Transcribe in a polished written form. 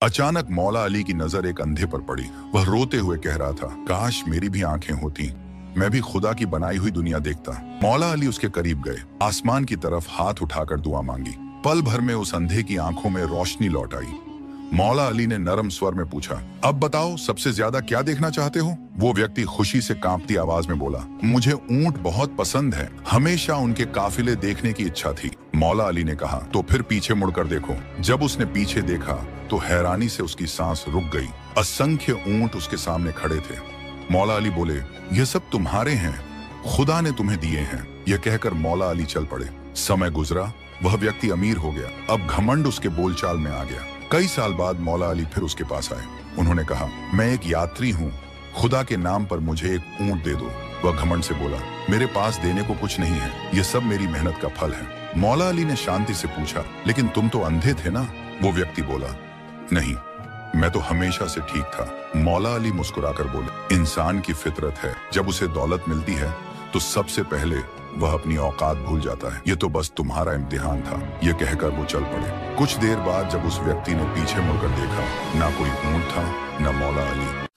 अचानक मौला अली की नजर एक अंधे पर पड़ी। वह रोते हुए कह रहा था, काश मेरी भी आंखें होती, मैं भी खुदा की बनाई हुई दुनिया देखता। मौला अली उसके करीब गए, आसमान की तरफ हाथ उठाकर दुआ मांगी। पल भर में उस अंधे की आंखों में रोशनी लौट आई। मौला अली ने नरम स्वर में पूछा, अब बताओ सबसे ज्यादा क्या देखना चाहते हो? वो व्यक्ति खुशी से कांपती आवाज में बोला, मुझे ऊंट बहुत पसंद है, हमेशा उनके काफिले देखने की इच्छा थी। मौला अली ने कहा, तो फिर पीछे मुड़कर देखो। जब उसने पीछे देखा तो हैरानी से उसकी सांस रुक गई। असंख्य ऊंट उसके सामने खड़े थे। मौला अली बोले, ये सब तुम्हारे हैं, खुदा ने तुम्हें दिए हैं। यह कहकर मौला अली चल पड़े। समय गुजरा, वह व्यक्ति अमीर हो गया। अब घमंड उसके बोलचाल में आ गया। कई साल बाद मौला अली फिर उसके पास आए। उन्होंने कहा, मैं एक यात्री हूँ, खुदा के नाम पर मुझे एक ऊंट दे दो। वह घमंड से बोला, मेरे पास देने को कुछ नहीं है, ये सब मेरी मेहनत का फल है। मौला अली ने शांति से पूछा, लेकिन तुम तो अंधे थे ना? वो व्यक्ति बोला, नहीं, मैं तो हमेशा से ठीक था। मौला अली मुस्कुराकर बोले, इंसान की फितरत है, जब उसे दौलत मिलती है तो सबसे पहले वह अपनी औकात भूल जाता है। ये तो बस तुम्हारा इम्तिहान था। ये कहकर वो चल पड़े। कुछ देर बाद जब उस व्यक्ति ने पीछे मुड़कर देखा, ना कोई ऊंट था, ना मौला अली।